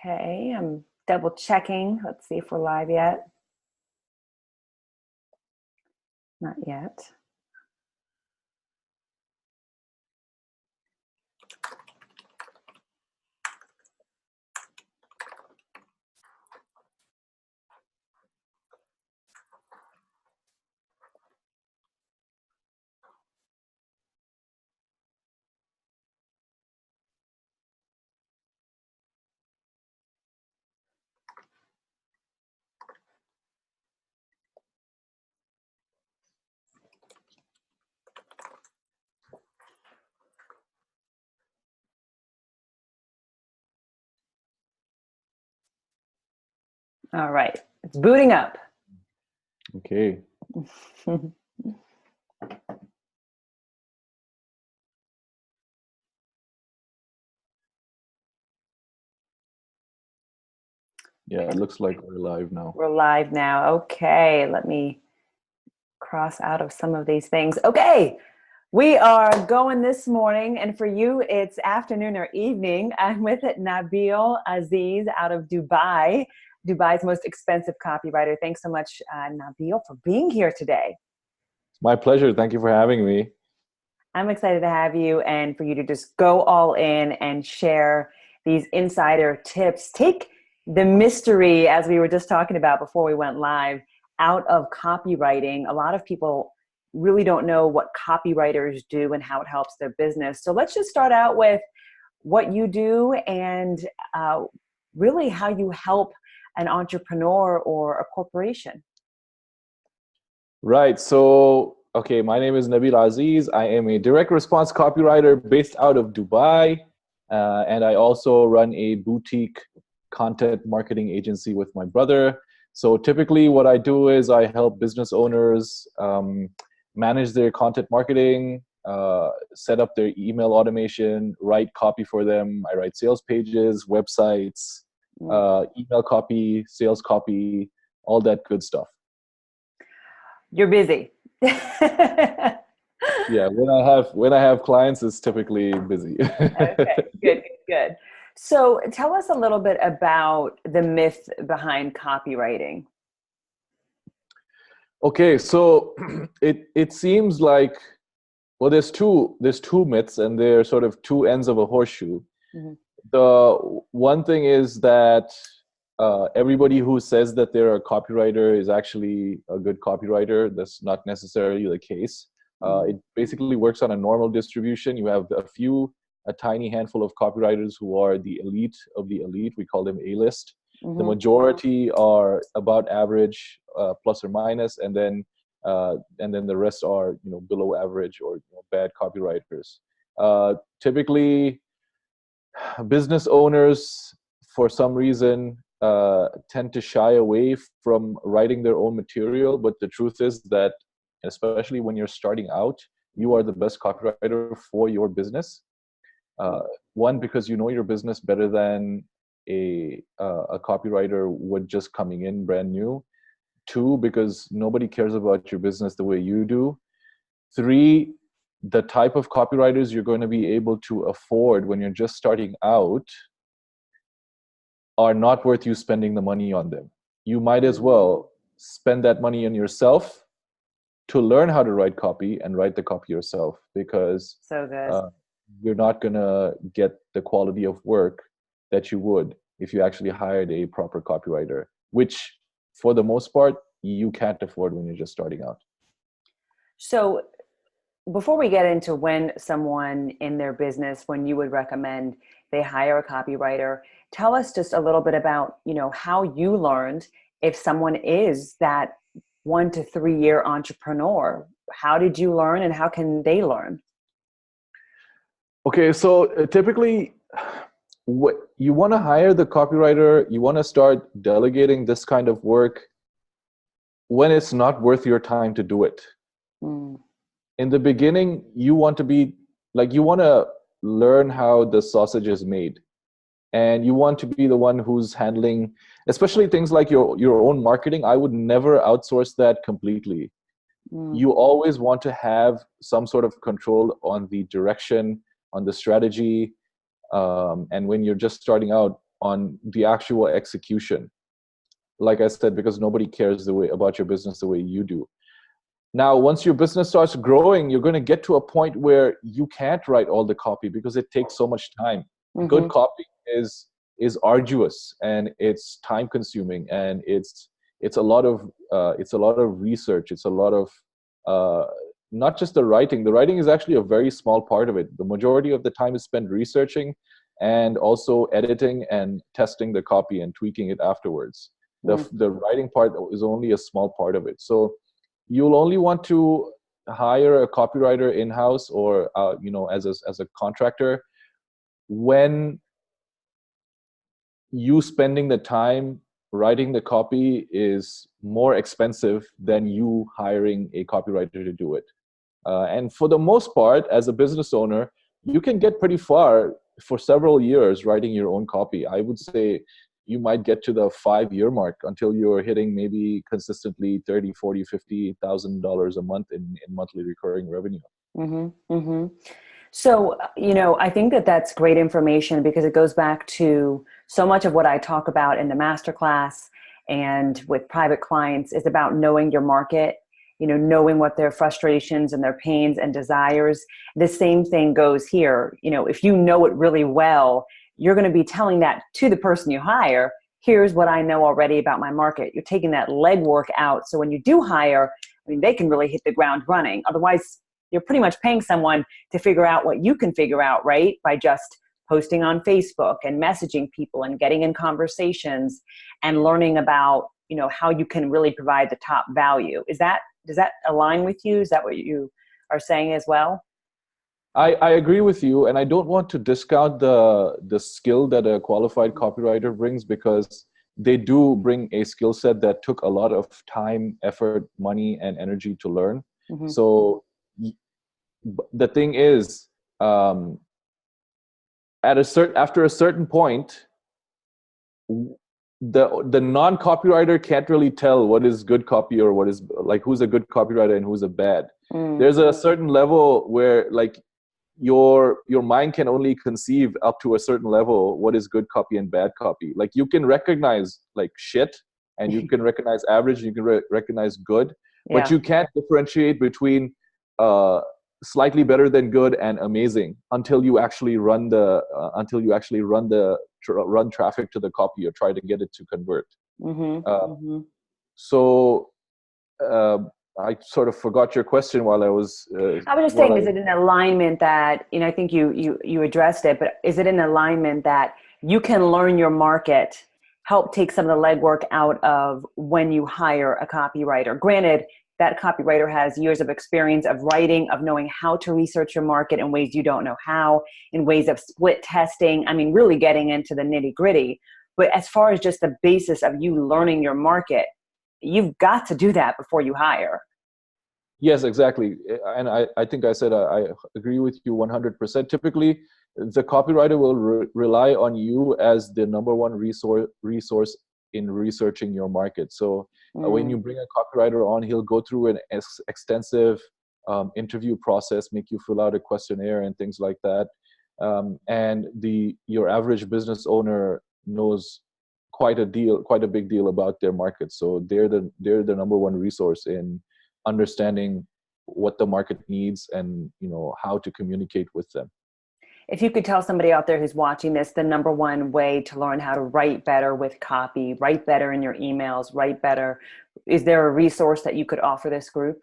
Okay, I'm double checking. Let's see if we're live yet. Not yet. All right, it's booting up. Okay. Yeah, it looks like we're live now. We're live now. Okay, let me cross out of some of these things. Okay, we are going this morning, and for you, it's afternoon or evening. I'm with Nabil Aziz out of Dubai, Dubai's most expensive copywriter. Thanks so much, Nabil, for being here today. It's my pleasure. Thank you for having me. I'm excited to have you and for you to just go all in and share these insider tips. Take the mystery, as we were just talking about before we went live, out of copywriting. A lot of people really don't know what copywriters do and how it helps their business. So let's just start out with what you do and really how you help an entrepreneur or a corporation. Right. So, okay, my name is Nabil Aziz. I am a direct response copywriter based out of Dubai. And I also run a boutique content marketing agency with my brother. So typically what I do is I help business owners manage their content marketing, set up their email automation, write copy for them. I write sales pages, websites, email copy, sales copy, all that good stuff. You're busy. Yeah, when I have clients, it's typically busy. Okay, good. So tell us a little bit about the myth behind copywriting. Okay, so it seems like, well, there's two myths, and they're sort of two ends of a horseshoe. Mm-hmm. The one thing is that everybody who says that they're a copywriter is actually a good copywriter. That's not necessarily the case. It basically works on a normal distribution. You have a tiny handful of copywriters who are the elite of the elite. We call them A-list. Mm-hmm. The majority are about average, plus or minus, and then the rest are below average or bad copywriters. Typically, business owners, for some reason, tend to shy away from writing their own material. But the truth is that, especially when you're starting out, you are the best copywriter for your business. One, because you know your business better than a copywriter would just coming in brand new. Two, because nobody cares about your business the way you do. Three, the type of copywriters you're going to be able to afford when you're just starting out are not worth you spending the money on them. You might as well spend that money on yourself to learn how to write copy and write the copy yourself, because you're not going to get the quality of work that you would if you actually hired a proper copywriter, which for the most part, you can't afford when you're just starting out. So before we get into when someone in their business, when you would recommend they hire a copywriter, tell us just a little bit about, how you learned if someone is that 1 to 3 year entrepreneur. How did you learn and how can they learn? Okay, so typically you want to hire the copywriter, you want to start delegating this kind of work when it's not worth your time to do it. In the beginning, you want to learn how the sausage is made. And you want to be the one who's handling, especially things like your own marketing. I would never outsource that completely. You always want to have some sort of control on the direction, on the strategy. And when you're just starting out, the actual execution. Like I said, because nobody cares about your business the way you do. Now, once your business starts growing, you're going to get to a point where you can't write all the copy because it takes so much time. Good copy is arduous, and it's time consuming, and it's a lot of research. It's a lot of not just the writing. The writing is actually a very small part of it. The majority of the time is spent researching and also editing and testing the copy and tweaking it afterwards. The writing part is only a small part of it. So you'll only want to hire a copywriter in-house or as a contractor when you spending the time writing the copy is more expensive than you hiring a copywriter to do it. And for the most part, as a business owner, you can get pretty far for several years writing your own copy. I would say you might get to the 5-year mark until you're hitting maybe consistently $30,000, $40,000, $50,000 a month in monthly recurring revenue. So, I think that that's great information because it goes back to so much of what I talk about in the masterclass and with private clients is about knowing your market, knowing what their frustrations and their pains and desires. The same thing goes here. If you know it really well, you're going to be telling that to the person you hire. Here's what I know already about my market. You're taking that legwork out. So when you do hire, they can really hit the ground running. Otherwise, you're pretty much paying someone to figure out what you can figure out, right? By just posting on Facebook and messaging people and getting in conversations and learning about, how you can really provide the top value. Does that align with you? Is that what you are saying as well? I agree with you, and I don't want to discount the skill that a qualified copywriter brings, because they do bring a skill set that took a lot of time, effort, money, and energy to learn. So the thing is, after a certain point, the non-copywriter can't really tell what is good copy or what is who's a good copywriter and who's a bad. There's a certain level where your mind can only conceive up to a certain level what is good copy and bad copy. You can recognize shit, and you can recognize average, and you can recognize good, but you can't differentiate between slightly better than good and amazing until you actually run traffic to the copy or try to get it to convert. So I sort of forgot your question while I was. I was just saying, is it an alignment that, I think you addressed it, but is it an alignment that you can learn your market, help take some of the legwork out of when you hire a copywriter? Granted, that copywriter has years of experience of writing, of knowing how to research your market in ways you don't know how, in ways of split testing. Really getting into the nitty gritty. But as far as just the basis of you learning your market, you've got to do that before you hire. Yes, exactly. And I think I said I agree with you 100%. Typically, the copywriter will rely on you as the number one resource in researching your market. So when you bring a copywriter on, he'll go through an extensive interview process, make you fill out a questionnaire and things like that. And your average business owner knows quite a big deal about their market. So they're the number one resource in understanding what the market needs and how to communicate with them. If you could tell somebody out there who's watching this, the number one way to learn how to write better with copy, write better in your emails, write better, is there a resource that you could offer this group?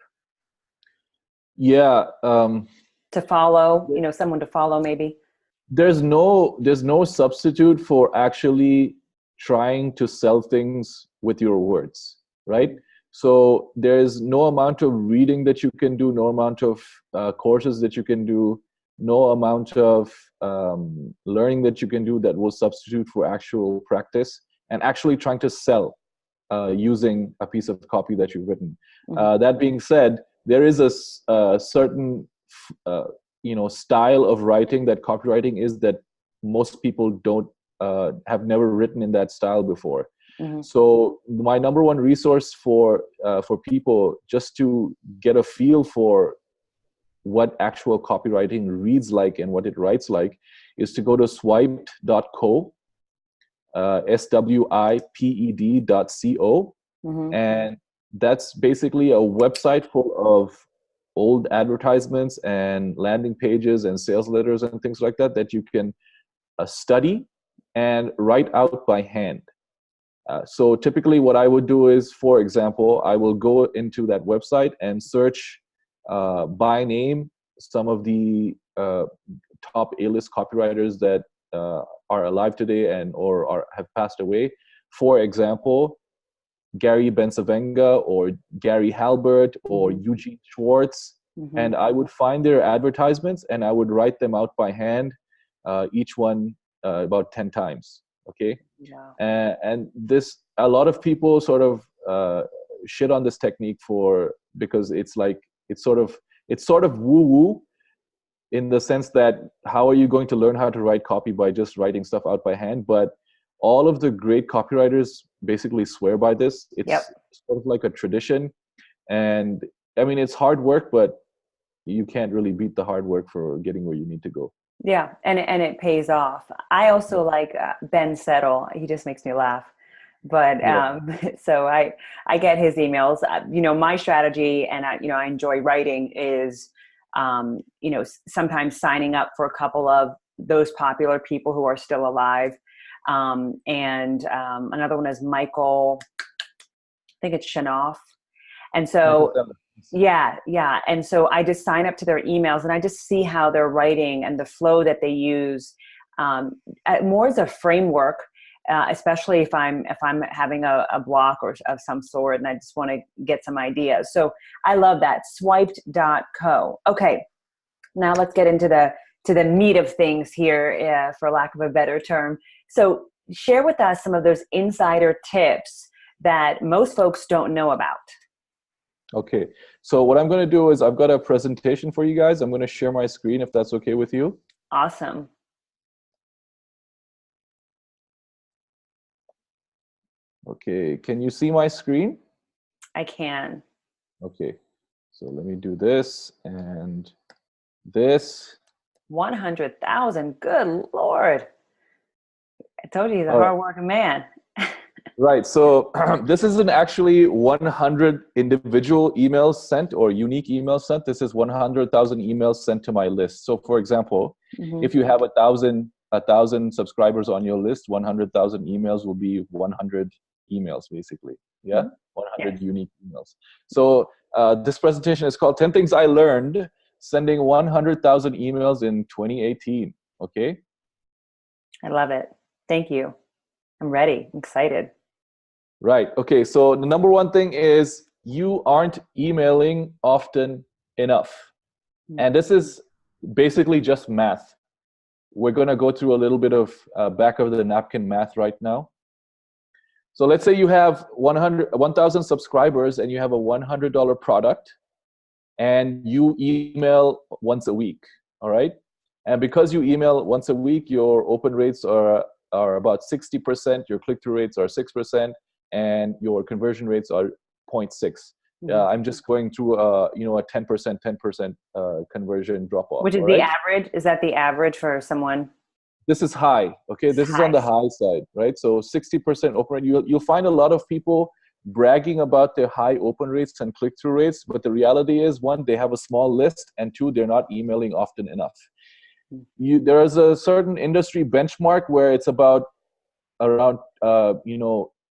Yeah. To follow, someone to follow maybe? There's no substitute for actually trying to sell things with your words, right? So there's no amount of reading that you can do, no amount of courses that you can do, no amount of learning that you can do that will substitute for actual practice and actually trying to sell using a piece of copy that you've written. That being said, there is a certain style of writing that copywriting is that most people don't have never written in that style before. So my number one resource for people just to get a feel for what actual copywriting reads like and what it writes like is to go to swiped.co swiped.co. And that's basically a website full of old advertisements and landing pages and sales letters and things like that that you can study and write out by hand. So typically what I would do is, for example, I will go into that website and search by name some of the top A-list copywriters that are alive today and or have passed away. For example, Gary Bensavenga or Gary Halbert or Eugene Schwartz. And I would find their advertisements and I would write them out by hand, each one about 10 times. Okay. Wow. And this, a lot of people sort of shit on this technique because it's like, it's sort of woo woo, in the sense that how are you going to learn how to write copy by just writing stuff out by hand? But all of the great copywriters basically swear by this. It's sort of like a tradition. And I mean, it's hard work, but you can't really beat the hard work for getting where you need to go. Yeah. And it pays off. I also like Ben Settle. He just makes me laugh. But so I get his emails. My strategy, and I enjoy writing, is sometimes signing up for a couple of those popular people who are still alive. And another one is Michael, I think it's Shanoff. And so, yeah. And so I just sign up to their emails and I just see how they're writing and the flow that they use, more as a framework, especially if I'm having a block or of some sort and I just want to get some ideas. So I love that. Swiped.co. Okay. Now let's get into the meat of things here, for lack of a better term. So share with us some of those insider tips that most folks don't know about. Okay. So what I'm going to do is I've got a presentation for you guys. I'm going to share my screen if that's okay with you. Awesome. Okay. Can you see my screen? I can. Okay. So let me do this and this. 100,000. Good Lord. I told you he's a hardworking man. Right. So this isn't actually 100 individual emails sent or unique emails sent. This is 100,000 emails sent to my list. So for example, if you have 1,000 subscribers on your list, 100,000 emails will be 100 emails basically. Yeah. 100 unique emails. So this presentation is called 10 Things I Learned Sending 100,000 Emails in 2018. Okay. I love it. Thank you. I'm ready. I'm excited. Right. Okay. So the number one thing is you aren't emailing often enough. And this is basically just math. We're going to go through a little bit of back of the napkin math right now. So let's say you have 1,000 subscribers and you have a $100 product and you email once a week. All right. And because you email once a week, your open rates are about 60%, your click-through rates are 6%, and your conversion rates are 0.6. I'm just going through a 10% conversion drop off. Which is the average? Is that the average for someone? This is high. Okay, this is on the high side, right? So 60% open rate. You'll find a lot of people bragging about their high open rates and click-through rates, but the reality is, one, they have a small list, and two, they're not emailing often enough. There is a certain industry benchmark where it's about around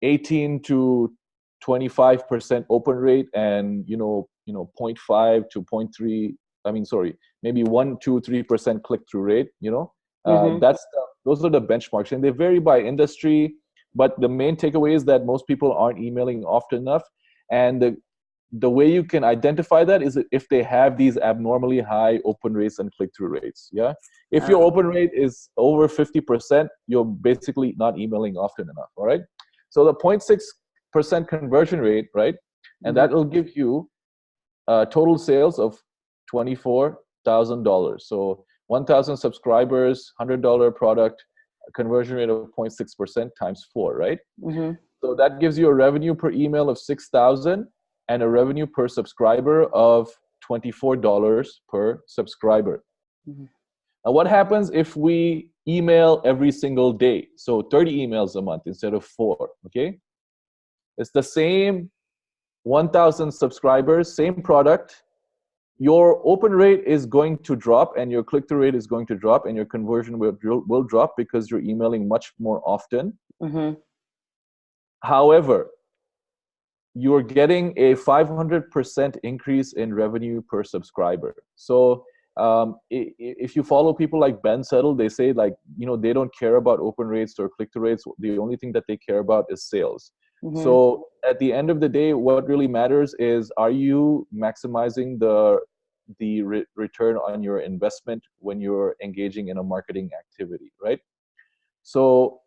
18 to 25% open rate and 0.5 to 0.3, maybe 1, 2, 3% click-through rate. Those are the benchmarks, and they vary by industry, but the main takeaway is that most people aren't emailing often enough. And the way you can identify that is if they have these abnormally high open rates and click-through rates. Yeah. If your open rate is over 50%, you're basically not emailing often enough. All right. So the 0.6% conversion rate, right? And that will give you total sales of $24,000. So 1,000 subscribers, $100 product, conversion rate of 0.6% times 4, right? So that gives you a revenue per email of $6,000 and a revenue per subscriber of $24 per subscriber. Now, what happens if we email every single day. So 30 emails a month instead of 4, okay? It's the same 1,000 subscribers, same product. Your open rate is going to drop and your click-through rate is going to drop and your conversion will drop because you're emailing much more often. Mm-hmm. However, you're getting a 500% increase in revenue per subscriber. So if you follow people like Ben Settle, they say like, they don't care about open rates or click-through rates. The only thing that they care about is sales. Mm-hmm. So at the end of the day, what really matters is, are you maximizing the return on your investment when you're engaging in a marketing activity, right? So,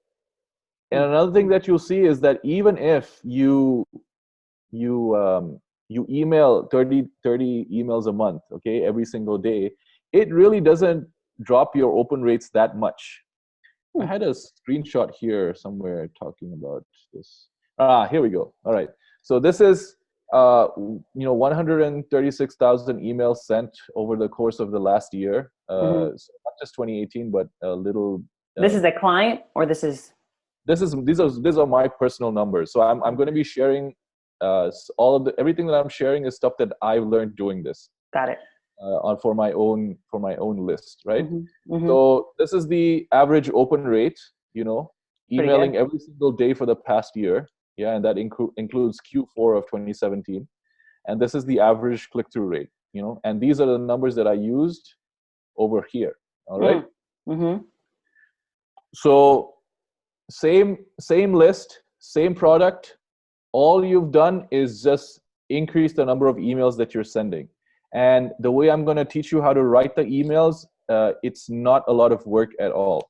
and another thing that you'll see is that even if you email 30 emails a month, okay, every single day, it really doesn't drop your open rates that much. I had a screenshot here somewhere talking about this. Here we go. All right. So this is 136,000 emails sent over the course of the last year. So not just 2018, but a little. This is a client, or this is? These are my personal numbers. So I'm going to be sharing everything that I'm sharing is stuff that I've learned doing this. Got it. For my own list, right? Mm-hmm. Mm-hmm. So this is the average open rate, emailing every single day for the past year. Yeah, and that includes Q4 of 2017. And this is the average click-through rate, and these are the numbers that I used over here. All right. Mm-hmm. So same list, same product. All you've done is just increase the number of emails that you're sending. And the way I'm going to teach you how to write the emails, it's not a lot of work at all.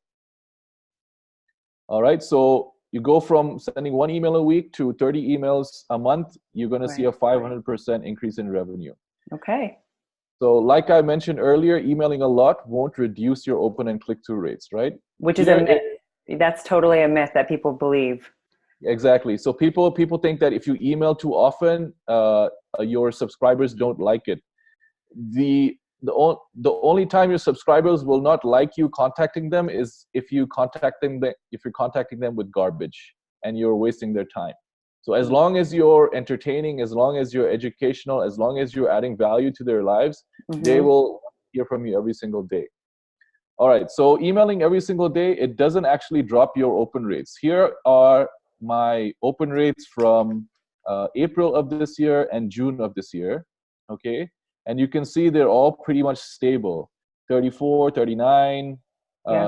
All right. So you go from sending 1 email a week to 30 emails a month, you're going to see a 500% increase in revenue. Okay. So like I mentioned earlier, emailing a lot won't reduce your open and click-through rates, right? Which is a myth. That's totally a myth that people believe. Exactly. So people think that if you email too often, your subscribers don't like it. The only time your subscribers will not like you contacting them is if you're contacting them with garbage and you're wasting their time. So as long as you're entertaining, as long as you're educational, as long as you're adding value to their lives, they will hear from you every single day. All right. So emailing every single day, it doesn't actually drop your open rates. Here are my open rates from April of this year and June of this year. Okay. And you can see they're all pretty much stable. 34, 39,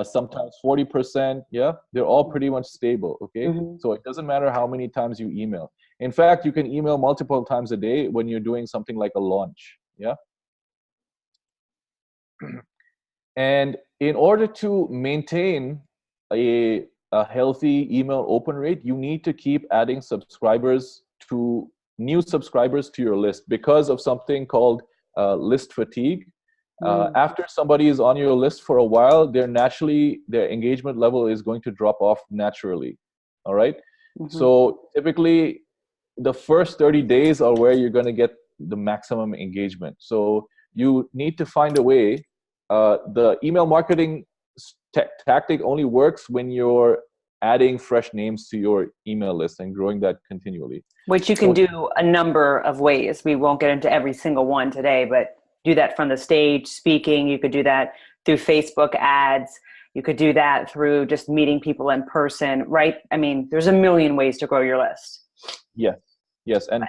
sometimes 40%. Yeah, they're all pretty much stable. Okay. Mm-hmm. So it doesn't matter how many times you email. In fact, you can email multiple times a day when you're doing something like a launch. Yeah. And in order to maintain a healthy email open rate, you need to keep adding new subscribers to your list because of something called list fatigue. After somebody is on your list for a while, their engagement level is going to drop off naturally. All right. Mm-hmm. So typically the first 30 days are where you're going to get the maximum engagement. So you need to find a way. The email marketing tactic only works when you're adding fresh names to your email list and growing that continually. Which you can do a number of ways. We won't get into every single one today, but do that from the stage, speaking. You could do that through Facebook ads. You could do that through just meeting people in person, right? I mean, there's a million ways to grow your list. Yes. And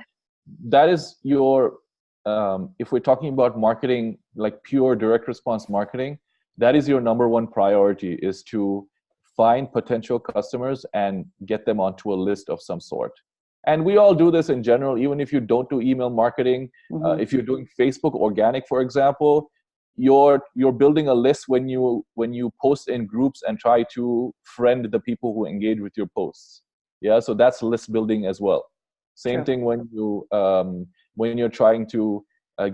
that is your, if we're talking about marketing, like pure direct response marketing, that is your number one priority, is to find potential customers and get them onto a list of some sort. And we all do this in general, even if you don't do email marketing. Mm-hmm. If you're doing Facebook organic, for example, you're building a list when you post in groups and try to friend the people who engage with your posts. Yeah, so that's list building as well. Same thing when you're trying to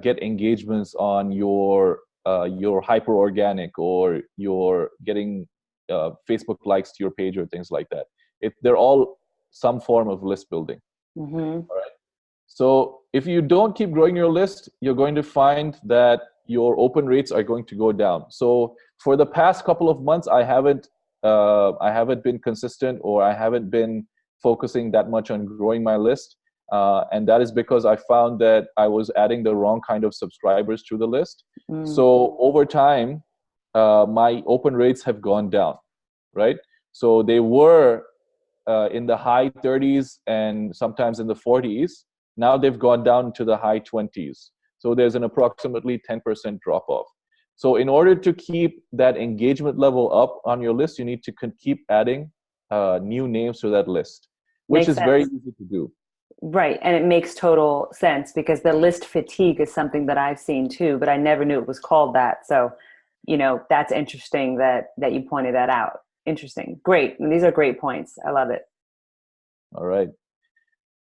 get engagements on your hyper organic, or you're getting Facebook likes to your page or things like that. They're all some form of list building. Mm-hmm. All right. So if you don't keep growing your list, you're going to find that your open rates are going to go down. So for the past couple of months, I haven't I haven't been consistent, or I haven't been focusing that much on growing my list. And that is because I found that I was adding the wrong kind of subscribers to the list. So over time, my open rates have gone down, right? So they were in the high 30s and sometimes in the 40s. Now they've gone down to the high 20s. So there's an approximately 10% drop off. So in order to keep that engagement level up on your list, you need to keep adding new names to that list, which Makes is very sense. easy to do. Right. And it makes total sense, because the list fatigue is something that I've seen too, but I never knew it was called that. So, that's interesting that you pointed that out. Interesting. Great. And these are great points. I love it. All right.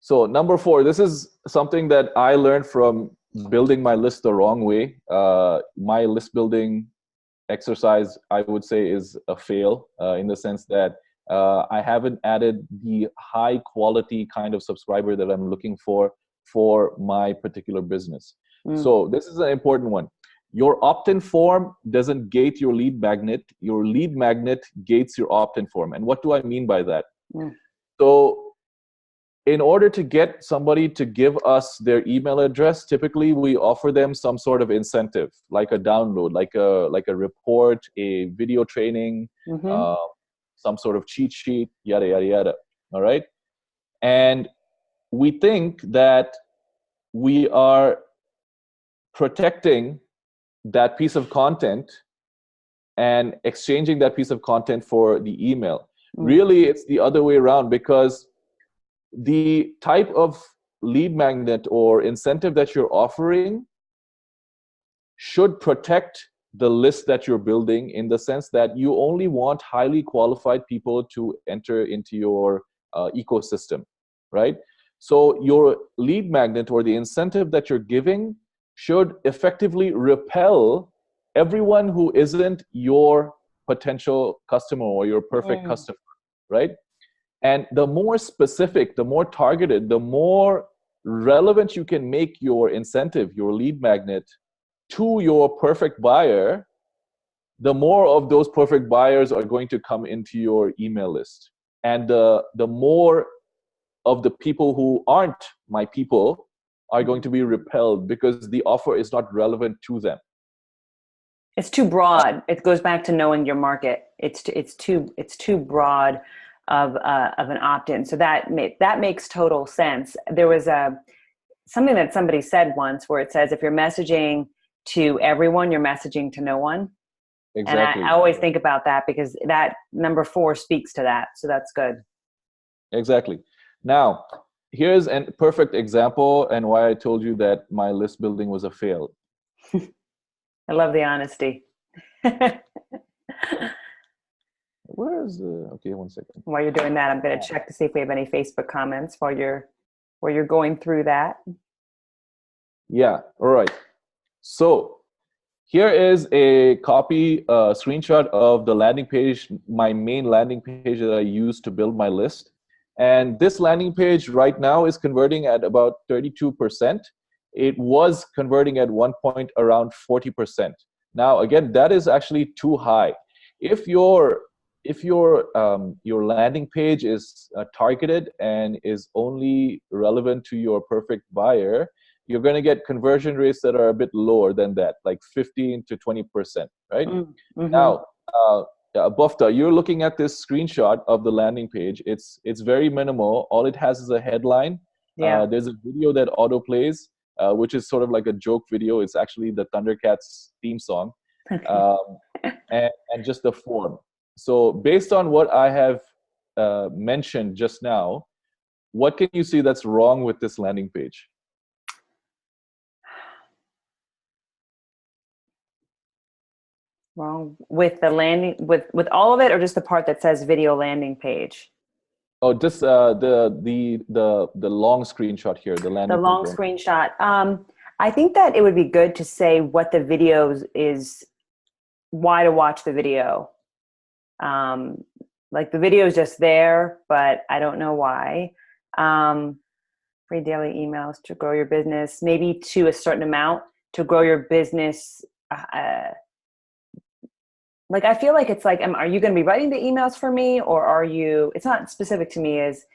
So number 4, this is something that I learned from building my list the wrong way. My list building exercise, I would say, is a fail in the sense that I haven't added the high quality kind of subscriber that I'm looking for my particular business. So this is an important one. Your opt-in form doesn't gate your lead magnet. Your lead magnet gates your opt-in form. And what do I mean by that? So in order to get somebody to give us their email address, typically we offer them some sort of incentive, like a download, like a report, a video training, some sort of cheat sheet, yada, yada, yada. All right. And we think that we are protecting that piece of content and exchanging that piece of content for the email. Really, it's the other way around, because the type of lead magnet or incentive that you're offering should protect the list that you're building, in the sense that you only want highly qualified people to enter into your ecosystem, right? So your lead magnet or the incentive that you're giving should effectively repel everyone who isn't your potential customer or your perfect customer, right? And the more specific, the more targeted, the more relevant you can make your incentive, your lead magnet, to your perfect buyer, the more of those perfect buyers are going to come into your email list. And the more of the people who aren't my people are going to be repelled, because the offer is not relevant to them. It's too broad. It goes back to knowing your market. It's too broad of an opt-in. So that makes total sense. There was something that somebody said once, where it says, if you're messaging to everyone, you're messaging to no one. Exactly. And I always think about that, because that number 4 speaks to that. So that's good. Exactly. Now, here's a perfect example, and why I told you that my list building was a fail. I love the honesty. Where is okay, one second. While you're doing that, I'm going to check to see if we have any Facebook comments while you're going through that. Yeah. All right. So here is a copy screenshot of the landing page, my main landing page that I use to build my list. And this landing page right now is converting at about 32%. It was converting at one point around 40%. Now, again, that is actually too high. If your landing page is targeted and is only relevant to your perfect buyer, you're going to get conversion rates that are a bit lower than that, like 15 to 20%, right? Now, Bofta, you're looking at this screenshot of the landing page. It's very minimal. All it has is a headline. There's a video that auto plays, which is sort of like a joke video. It's actually the Thundercats theme song, and just the form. So based on what I have mentioned just now, what can you see that's wrong with this landing page? Wrong with the landing, with all of it, or just the part that says video landing page? Oh, just the long screenshot here, the landing The long page. screenshot. I think that it would be good to say what the video is, why to watch the video. Like the video is just there, but I don't know why. Free daily emails to grow your business, maybe to a certain amount to grow your business. Like, I feel like it's like, are you going to be writing the emails for me, or are you, it's not specific to me as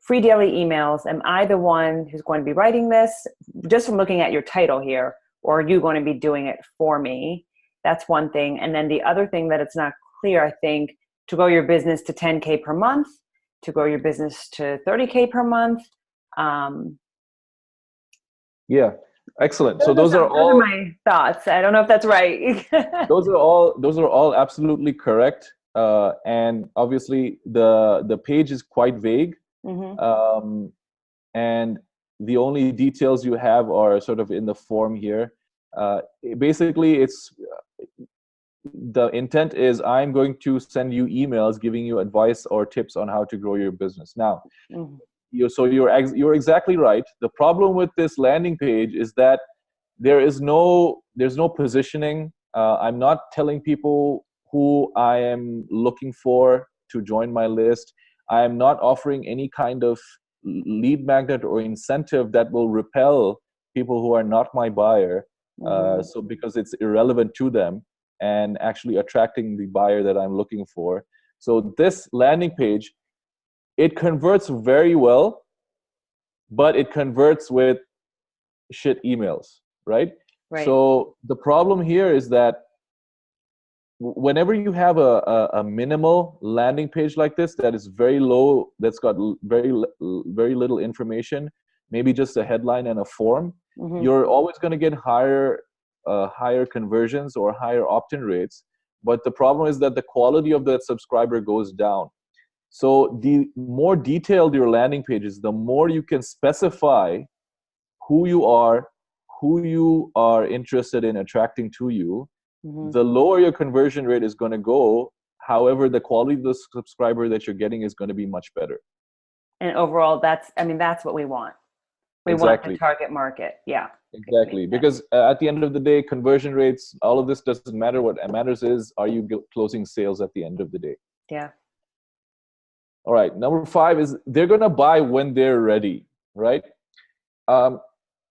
free daily emails. Am I the one who's going to be writing this just from looking at your title here, or are you going to be doing it for me? That's one thing. And then the other thing that it's not clear, I think, to grow your business to 10K per month, to grow your business to 30K per month. Yeah. Excellent. So those are all my thoughts. I don't know if that's right. those are all absolutely correct. And obviously the page is quite vague. Mm-hmm. And the only details you have are sort of in the form here. Basically, it's the intent is I'm going to send you emails giving you advice or tips on how to grow your business. Now, mm-hmm. You're exactly right. The problem with this landing page is that there's no positioning. I'm not telling people who I am looking for to join my list. I am not offering any kind of lead magnet or incentive that will repel people who are not my buyer. Mm-hmm. So because it's irrelevant to them and actually attracting the buyer that I'm looking for. So this landing page, it converts very well, but it converts with shit emails, right? So the problem here is that whenever you have a minimal landing page like this that is very low, that's got very little information, maybe just a headline and a form, mm-hmm. you're always going to get higher conversions or higher opt-in rates. But the problem is that the quality of that subscriber goes down. So the more detailed your landing page is, the more you can specify who you are interested in attracting to you, mm-hmm. the lower your conversion rate is going to go. However, the quality of the subscriber that you're getting is going to be much better. And overall, that's what we want. We exactly. want the target market. Yeah. Exactly. Because at the end of the day, conversion rates, all of this doesn't matter. What matters is, are you closing sales at the end of the day? Yeah. All right. Number 5 is they're going to buy when they're ready, right?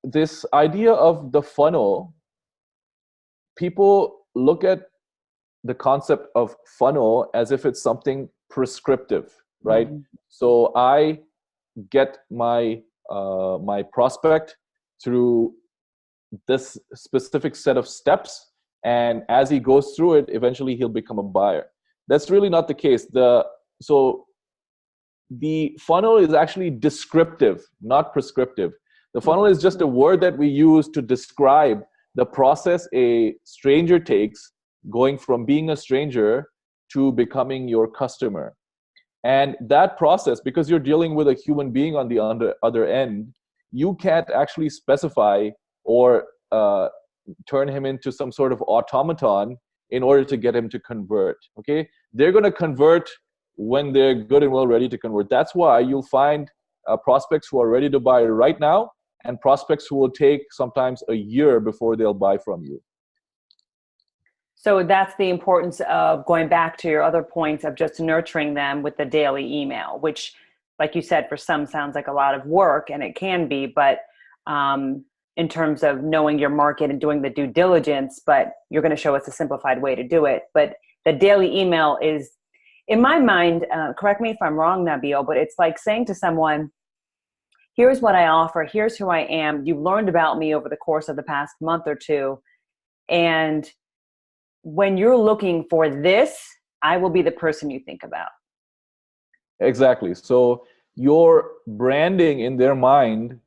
This idea of the funnel, people look at the concept of funnel as if it's something prescriptive, right? Mm-hmm. So I get my prospect through this specific set of steps, and as he goes through it, eventually he'll become a buyer. That's really not the case. So the funnel is actually descriptive, not prescriptive. The funnel is just a word that we use to describe the process a stranger takes going from being a stranger to becoming your customer. And that process, because you're dealing with a human being on the other end, you can't actually specify or turn him into some sort of automaton in order to get him to convert. Okay, they're going to convert when they're good and well ready to convert. That's why you'll find prospects who are ready to buy right now, and prospects who will take sometimes a year before they'll buy from you. So that's the importance of going back to your other points of just nurturing them with the daily email, which, like you said, for some sounds like a lot of work, and it can be, but in terms of knowing your market and doing the due diligence, but you're going to show us a simplified way to do it. But the daily email is, in my mind, correct me if I'm wrong, Nabil, but it's like saying to someone, here's what I offer, here's who I am, you've learned about me over the course of the past month or two, and when you're looking for this, I will be the person you think about. Exactly. So your branding in their mind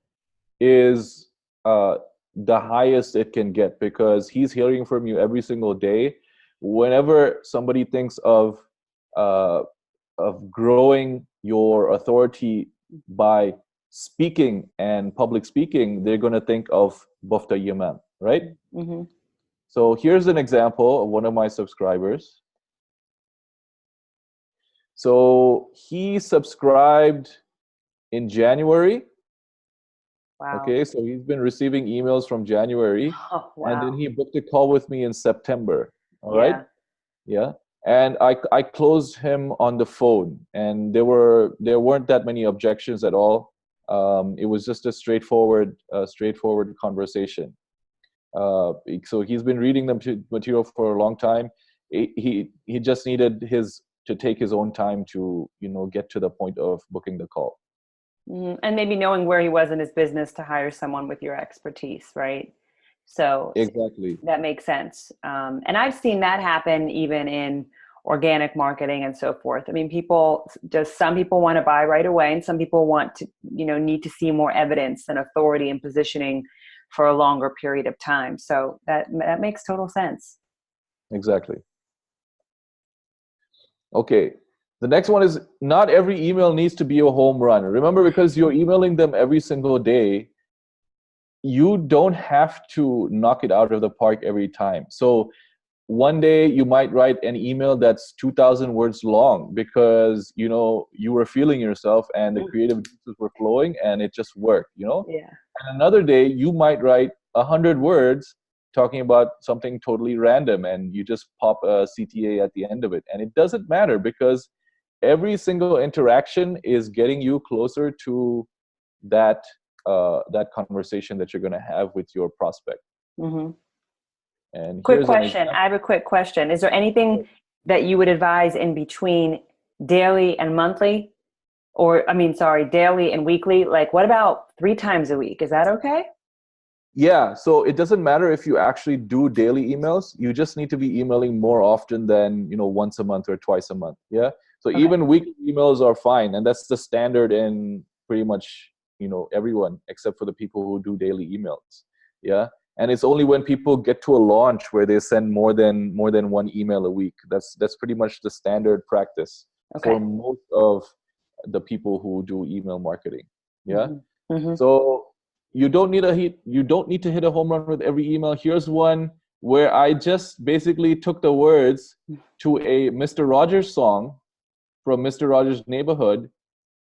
is the highest it can get, because he's hearing from you every single day. Whenever somebody thinks of growing your authority by speaking and public speaking, they're going to think of Bofta Yimam, right? Mm-hmm. So here's an example of one of my subscribers. So he subscribed in January. Wow. Okay, so he's been receiving emails from January. Oh, wow. And then he booked a call with me in September. All right? Yeah. And I closed him on the phone, and there weren't that many objections at all. It was just a straightforward conversation. So he's been reading the material for a long time. He just needed to take his own time to, get to the point of booking the call. And maybe knowing where he was in his business to hire someone with your expertise, right? So Exactly. that makes sense. And I've seen that happen even in organic marketing and so forth. I mean, some people want to buy right away, and some people want to, need to see more evidence and authority and positioning for a longer period of time. So that makes total sense. Exactly. Okay. The next one is, not every email needs to be a home run. Remember, because you're emailing them every single day, you don't have to knock it out of the park every time. So one day you might write an email that's 2,000 words long because, you were feeling yourself and the creative juices were flowing and it just worked, Yeah. And another day you might write 100 words talking about something totally random and you just pop a CTA at the end of it. And it doesn't matter because every single interaction is getting you closer to that conversation that you're going to have with your prospect. Mm-hmm. And quick question. I have a quick question. Is there anything that you would advise in between daily and monthly? Daily and weekly? Like, what about 3 times a week? Is that okay? Yeah. So it doesn't matter if you actually do daily emails. You just need to be emailing more often than, once a month or twice a month. Yeah. So even weekly emails are fine. And that's the standard in pretty much, everyone except for the people who do daily emails. Yeah. And it's only when people get to a launch where they send more than one email a week. That's pretty much the standard practice for most of the people who do email marketing. Yeah. Mm-hmm. So you don't need to hit a home run with every email. Here's one where I just basically took the words to a Mr. Rogers song from Mr. Rogers' Neighborhood,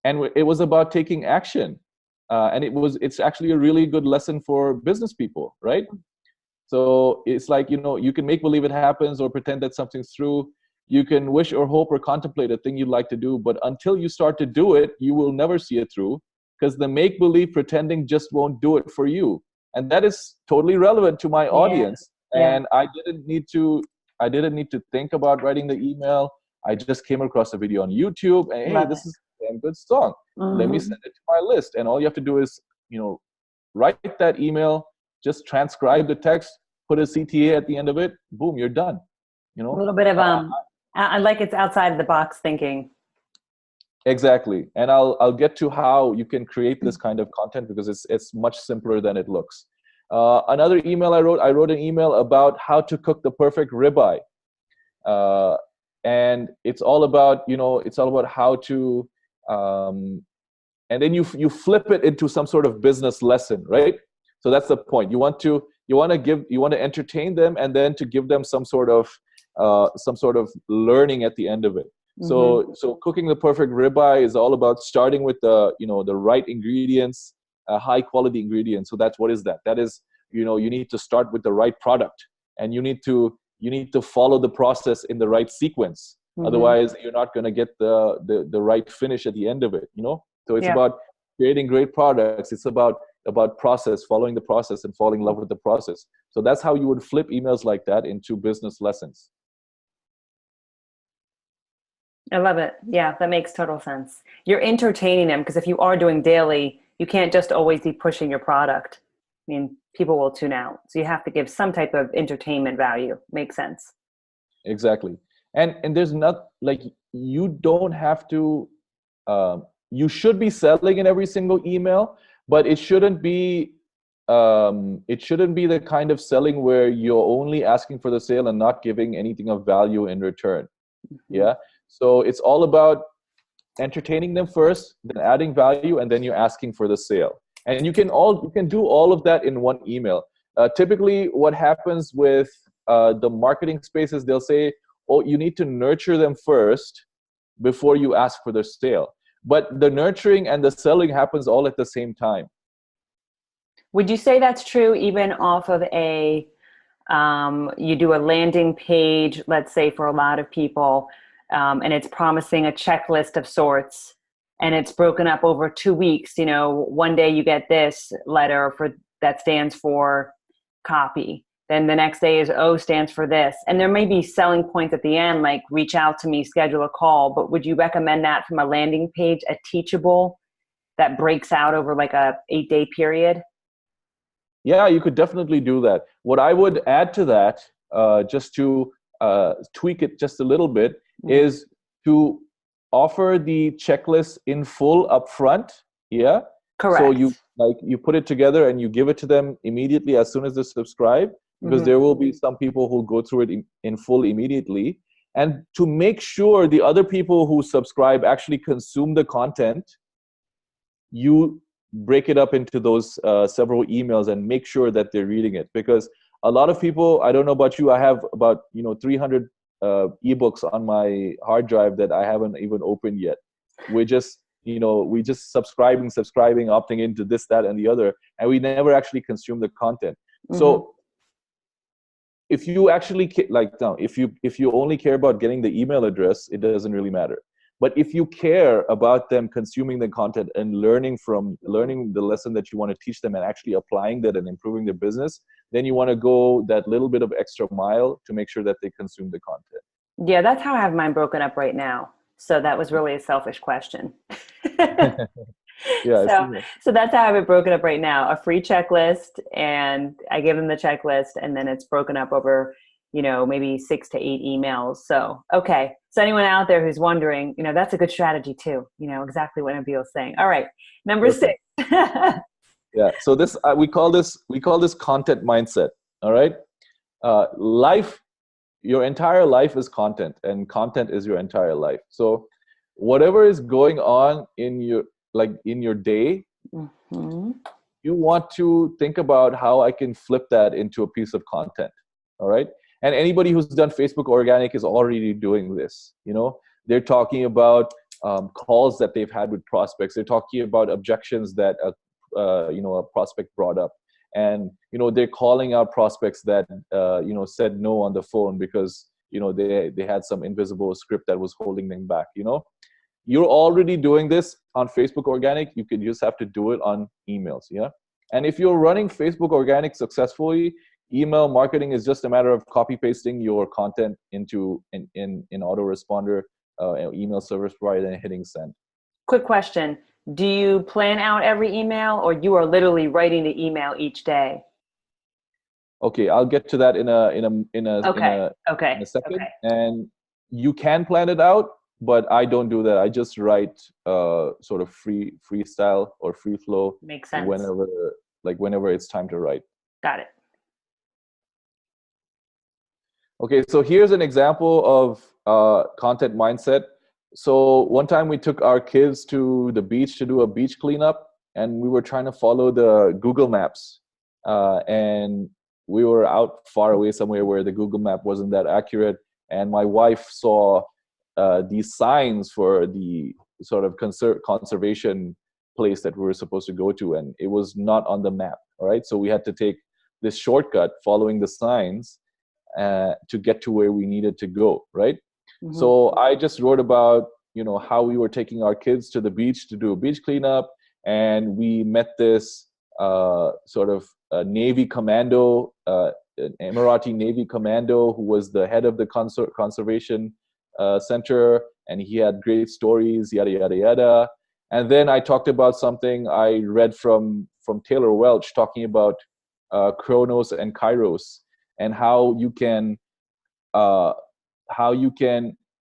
and it was about taking action. And it's actually a really good lesson for business people, right? So it's like, you can make believe it happens or pretend that something's true. You can wish or hope or contemplate a thing you'd like to do, but until you start to do it, you will never see it through, because the make-believe pretending just won't do it for you. And that is totally relevant to my audience. And I didn't need to think about writing the email. I just came across a video on YouTube and, hey, this is a damn good song. Let me send it to my list. And all you have to do is, write that email, just transcribe the text, put a CTA at the end of it, boom, you're done. A little bit of, I like it's outside of the box thinking. Exactly. And I'll get to how you can create this kind of content because it's much simpler than it looks. Another email I wrote an email about how to cook the perfect ribeye. And it's all about, how to, and then you flip it into some sort of business lesson, right? So that's the point. You want to entertain them and then to give them some sort of learning at the end of it. So cooking the perfect ribeye is all about starting with the right ingredients, high quality ingredients. So what is that? That is, you need to start with the right product, and you need to follow the process in the right sequence. Otherwise, you're not going to get the right finish at the end of it. So it's about creating great products. It's about process, following the process, and falling in love with the process. So that's how you would flip emails like that into business lessons. I love it. Yeah, that makes total sense. You're entertaining them, because if you are doing daily, you can't just always be pushing your product. I mean, people will tune out. So you have to give some type of entertainment value. Makes sense. Exactly. And there's not, like, you don't have to, you should be selling in every single email, but it shouldn't be the kind of selling where you're only asking for the sale and not giving anything of value in return. Yeah. So it's all about entertaining them first, then adding value, and then you're asking for the sale. And you can do all of that in one email. Typically, what happens with the marketing spaces, they'll say, "Oh, you need to nurture them first before you ask for the sale." But the nurturing and the selling happens all at the same time. Would you say that's true even off of you do a landing page, let's say, for a lot of people, and it's promising a checklist of sorts, and it's broken up over 2 weeks. One day you get this letter that stands for copy. Then the next day is O stands for this. And there may be selling points at the end, like reach out to me, schedule a call. But would you recommend that from a landing page, a teachable that breaks out over like a 8-day period? Yeah, you could definitely do that. What I would add to that, just to tweak it just a little bit, is to offer the checklist in full upfront. Yeah. Correct. So you put it together and you give it to them immediately as soon as they subscribe, because there will be some people who go through it in full immediately. And to make sure the other people who subscribe actually consume the content, you break it up into those several emails and make sure that they're reading it. Because a lot of people, I don't know about you, I have about 300 ebooks on my hard drive that I haven't even opened yet. We just subscribing, opting into this, that, and the other, and we never actually consume the content. So if you actually if you only care about getting the email address, it doesn't really matter. But if you care about them consuming the content and learning the lesson that you want to teach them and actually applying that and improving their business, then you want to go that little bit of extra mile to make sure that they consume the content. Yeah, that's how I have mine broken up right now. So that was really a selfish question. Yeah. So that's how I have it broken up right now. A free checklist, and I give them the checklist, and then it's broken up over, maybe 6 to 8 emails. So, okay. So anyone out there who's wondering, that's a good strategy too. Exactly what Nabil's saying. All right. Number 6. Yeah. So this, we call this content mindset. All right. Your entire life is content, and content is your entire life. So whatever is going on in your day, you want to think about how I can flip that into a piece of content. All right. And anybody who's done Facebook organic is already doing this. They're talking about calls that they've had with prospects. They're talking about objections that a prospect brought up. And, they're calling out prospects that, said no on the phone because, they had some invisible script that was holding them back. You're already doing this on Facebook organic. You just have to do it on emails. Yeah. And if you're running Facebook organic successfully, email marketing is just a matter of copy pasting your content into an autoresponder, email service provider, and hitting send. Quick question. Do you plan out every email, or you are literally writing the email each day? Okay, I'll get to that in a second. Okay. And you can plan it out, but I don't do that. I just write sort of freestyle or free flow. Makes sense. Whenever it's time to write. Got it. Okay, so here's an example of content mindset. So one time we took our kids to the beach to do a beach cleanup, and we were trying to follow the Google Maps. And we were out far away somewhere where the Google Map wasn't that accurate. And my wife saw these signs for the sort of conservation place that we were supposed to go to, and it was not on the map. All right, so we had to take this shortcut following the signs to get to where we needed to go. Right. So I just wrote about how we were taking our kids to the beach to do a beach cleanup, and we met this sort of Navy commando, an Emirati Navy commando who was the head of the conservation center, and he had great stories, yada yada yada. And then I talked about something I read from Taylor Welch talking about Chronos and Kairos, and how you can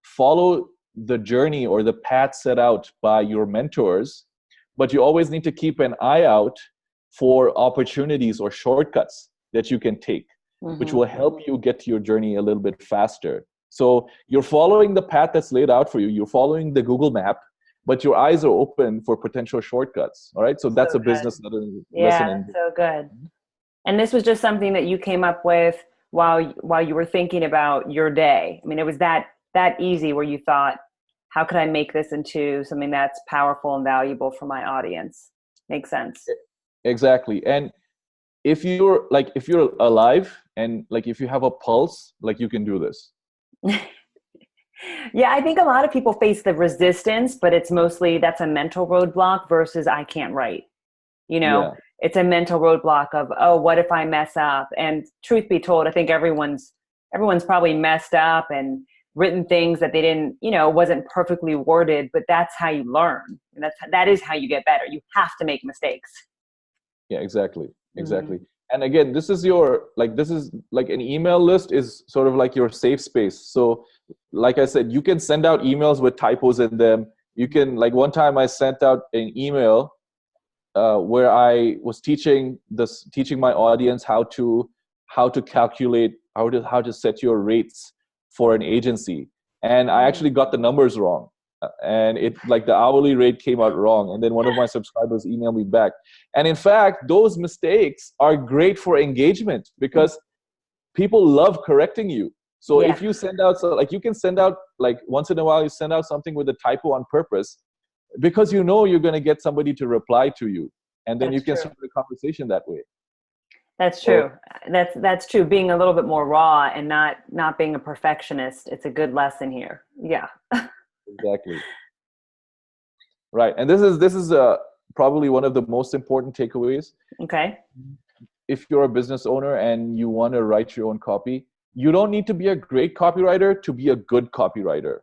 follow the journey or the path set out by your mentors, but you always need to keep an eye out for opportunities or shortcuts that you can take, which will help you get to your journey a little bit faster. So you're following the path that's laid out for you. You're following the Google map, but your eyes are open for potential shortcuts. All right. So that's a business lesson. Yeah, so good. And this was just something that you came up with while you were thinking about your day. I mean, it was that easy where you thought, how could I make this into something that's powerful and valuable for my audience? Makes sense. Exactly. And if you're alive and if you have a pulse, you can do this. Yeah, I think a lot of people face the resistance, but it's mostly that's a mental roadblock versus I can't write. it's a mental roadblock of, oh, what if I mess up? And truth be told, I think everyone's probably messed up and written things that they didn't, wasn't perfectly worded, but that's how you learn. And that is how you get better. You have to make mistakes. Yeah, exactly. And again, this is like an email list is sort of like your safe space. So like I said, you can send out emails with typos in them. You can, like, one time I sent out an email where I was teaching my audience how to calculate, how to set your rates for an agency, and I actually got the numbers wrong, and it, like, the hourly rate came out wrong, and then one of my subscribers emailed me back. And in fact, those mistakes are great for engagement because people love correcting you. So if you send out, you can send out, like, once in a while you send out something with a typo on purpose, because you're going to get somebody to reply to you, and then you can start a conversation that way. That's true. That's true. Being a little bit more raw and not being a perfectionist. It's a good lesson here. Yeah. Exactly. Right. And this is probably one of the most important takeaways. Okay. If you're a business owner and you want to write your own copy, you don't need to be a great copywriter to be a good copywriter.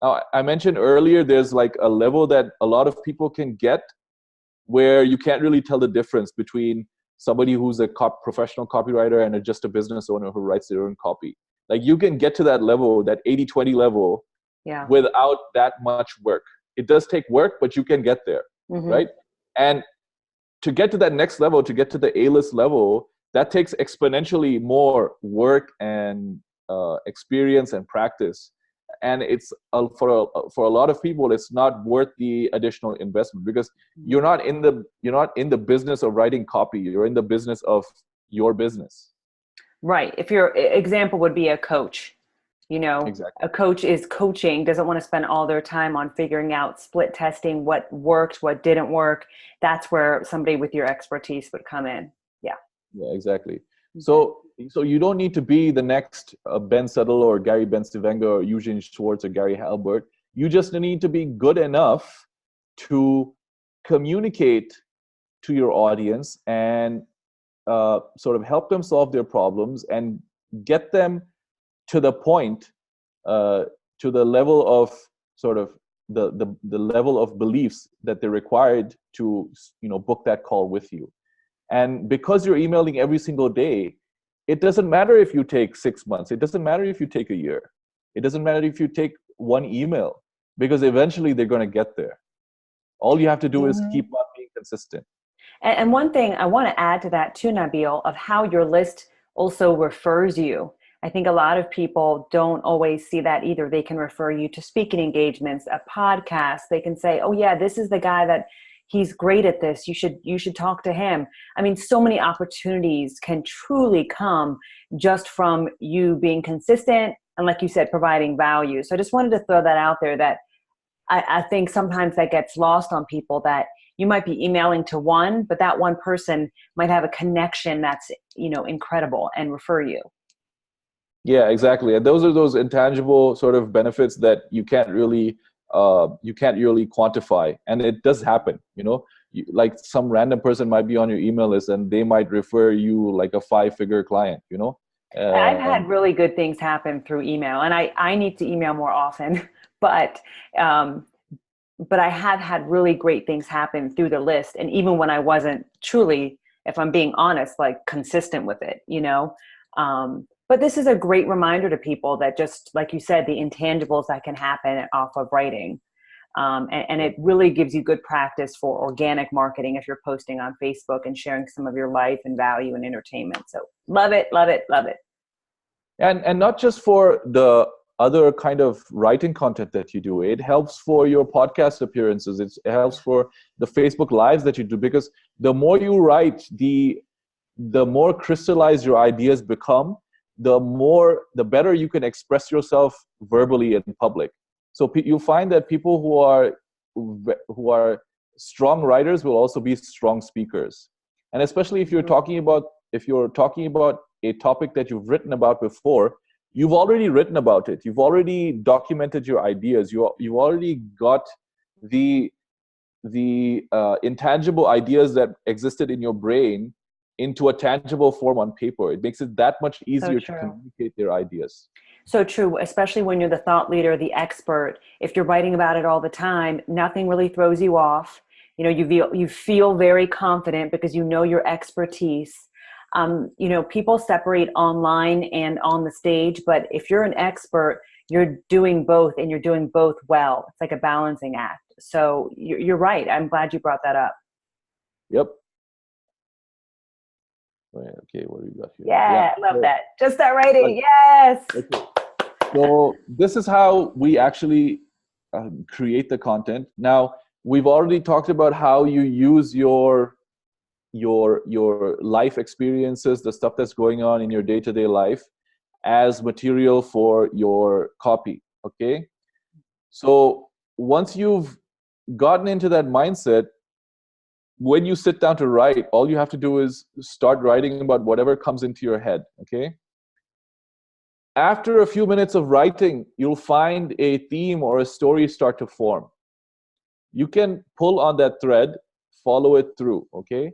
Now, I mentioned earlier, there's like a level that a lot of people can get where you can't really tell the difference between somebody who's a professional copywriter and just a business owner who writes their own copy. Like, you can get to that level, that 80-20 level, without that much work. It does take work, but you can get there, right? And to get to that next level, to get to the A-list level, that takes exponentially more work and experience and practice. And it's for a lot of people, it's not worth the additional investment, because you're not in the business of writing copy. You're in the business of your business. Right. If your example would be a coach, Exactly. A coach is coaching, doesn't want to spend all their time on figuring out, split testing what worked, what didn't work. That's where somebody with your expertise would come in. Yeah. Yeah, exactly. So you don't need to be the next Ben Settle or Gary Ben-Stevenga or Eugene Schwartz or Gary Halbert. You just need to be good enough to communicate to your audience and sort of help them solve their problems and get them to the point, to the level of sort of the level of beliefs that they're required to, book that call with you. And because you're emailing every single day, it doesn't matter if you take 6 months. It doesn't matter if you take a year. It doesn't matter if you take one email, because eventually they're going to get there. All you have to do is keep on being consistent. And one thing I want to add to that too, Nabil, of how your list also refers you. I think a lot of people don't always see that either. They can refer you to speaking engagements, a podcast. They can say, oh yeah, this is the guy that he's great at this. You should talk to him. I mean, so many opportunities can truly come just from you being consistent and, like you said, providing value. So I just wanted to throw that out there, that I think sometimes that gets lost on people, that you might be emailing to one, but that one person might have a connection that's, incredible and refer you. Yeah, exactly. And those are those intangible sort of benefits that you can't really quantify. And it does happen, like some random person might be on your email list and they might refer you like a 5-figure client, I've had really good things happen through email, and I need to email more often, but I have had really great things happen through the list. And even when I wasn't truly, if I'm being honest, like consistent with it, but this is a great reminder to people that, just like you said, the intangibles that can happen off of writing. And it really gives you good practice for organic marketing if you're posting on Facebook and sharing some of your life and value and entertainment. So love it, love it, love it. And not just for the other kind of writing content that you do. It helps for your podcast appearances. It helps for the Facebook Lives that you do, because the more you write, the more crystallized your ideas become, the better you can express yourself verbally in public. So you find that people who are strong writers will also be strong speakers. And especially if you're talking about a topic that you've written about before, you've already written about it. You've already documented your ideas. You've already got the intangible ideas that existed in your brain into a tangible form on paper. It makes it that much easier to communicate their ideas. So true, especially when you're the thought leader, the expert. If you're writing about it all the time, nothing really throws you off. You know, you feel very confident because you know your expertise. You know, people separate online and on the stage, but if you're an expert, you're doing both, and you're doing both well. It's like a balancing act. So you're right. I'm glad you brought that up. Yep. Right, okay, what do we got here? Yeah, I love that. Just start writing. Yes. Okay. So this is how we actually create the content. Now, we've already talked about how you use your life experiences, the stuff that's going on in your day-to-day life, as material for your copy. Okay. So once you've gotten into that mindset, when you sit down to write, all you have to do is start writing about whatever comes into your head. Okay. After a few minutes of writing, you'll find a theme or a story start to form. You can pull on that thread, follow it through. Okay.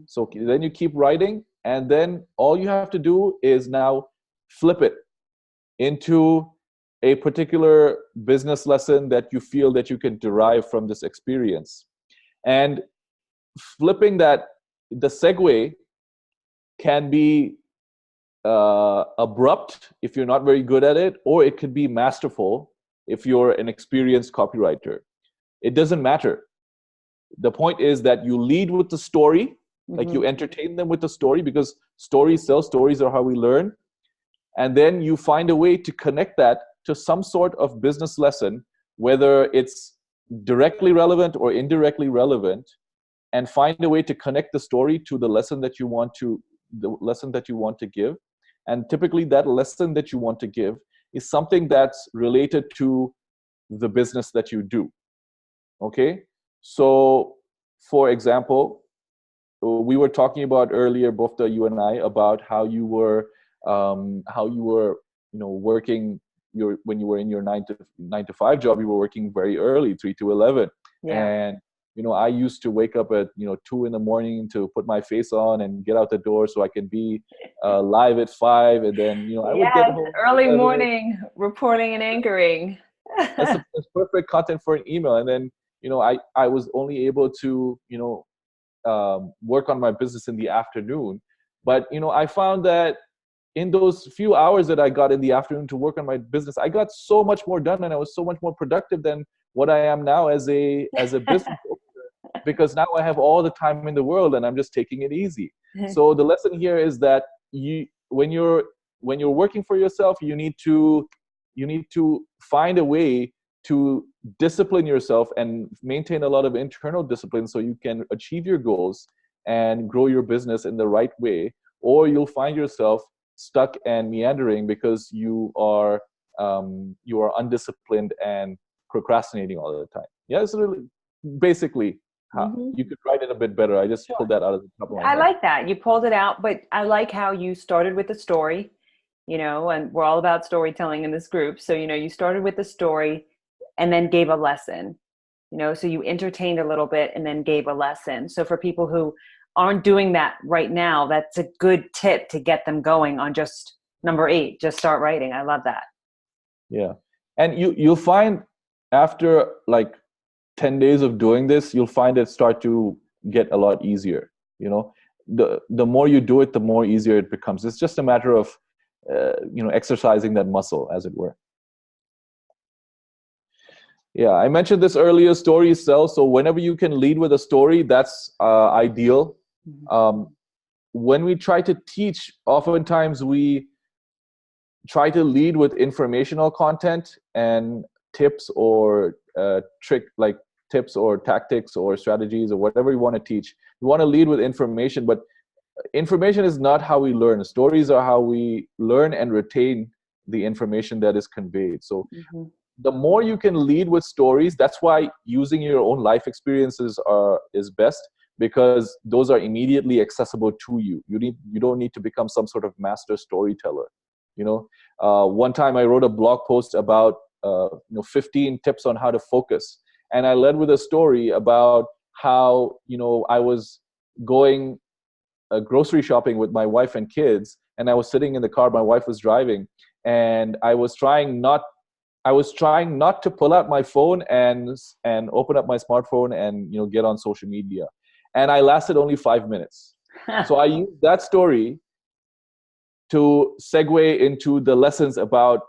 So then you keep writing, and then all you have to do is now flip it into a particular business lesson that you feel that you can derive from this experience. And flipping that, the segue can be abrupt if you're not very good at it, or it could be masterful if you're an experienced copywriter. It doesn't matter. The point is that you lead with the story, like you entertain them with the story, because stories sell, stories are how we learn. And then you find a way to connect that to some sort of business lesson, whether it's directly relevant or indirectly relevant, and find a way to connect the story to the lesson that you want to give. And typically that lesson that you want to give is something that's related to the business that you do. Okay. So for example, we were talking about earlier, Bofta, you and I, about how you were, working when you were in your 9 to 5 job, you were working very early, 3 to 11. Yeah. And I used to wake up at 2 a.m. to put my face on and get out the door so I can be live at 5, and then I would get home early morning reporting and anchoring. That's perfect content for an email. And then I was only able to work on my business in the afternoon, but I found that in those few hours that I got in the afternoon to work on my business, I got so much more done, and I was so much more productive than what I am now as a business owner, because now I have all the time in the world and I'm just taking it easy. So the lesson here is that when you're working for yourself, you need to find a way to discipline yourself and maintain a lot of internal discipline so you can achieve your goals and grow your business in the right way, or you'll find yourself stuck and meandering because you are undisciplined and procrastinating all the time. Yeah, it's really basically how you could write it a bit better. I just pulled that out of the top of my head. I like that. You pulled it out, but I like how you started with the story, and we're all about storytelling in this group. So, you started with the story and then gave a lesson, so you entertained a little bit and then gave a lesson. So for people who aren't doing that right now, that's a good tip to get them going on just number 8, just start writing. I love that. Yeah. And you'll find after like 10 days of doing this, you'll find it start to get a lot easier. The more you do it, the more easier it becomes. It's just a matter of, exercising that muscle, as it were. Yeah, I mentioned this earlier, stories sell. So whenever you can lead with a story, that's ideal. When we try to teach, oftentimes we try to lead with informational content and tips or tips or tactics or strategies or whatever you want to teach. You want to lead with information, but information is not how we learn. Stories are how we learn and retain the information that is conveyed. So the more you can lead with stories, that's why using your own life experiences is best, because those are immediately accessible to you. You don't need to become some sort of master storyteller. One time I wrote a blog post about 15 tips on how to focus, and I led with a story about how, I was going grocery shopping with my wife and kids, and I was sitting in the car, my wife was driving, and I was trying not to pull out my phone and open up my smartphone and get on social media, and I lasted only 5 minutes. So I used that story to segue into the lessons about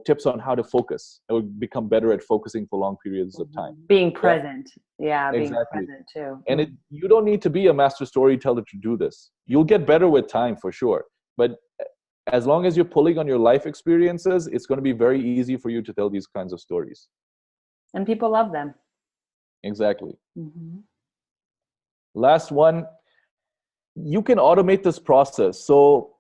tips on how to focus. I would become better at focusing for long periods of time. Being present. Yeah, being exactly. present too. And you don't need to be a master storyteller to do this. You'll get better with time for sure. But as long as you're pulling on your life experiences, it's going to be very easy for you to tell these kinds of stories. And people love them. Exactly. Last one, you can automate this process. So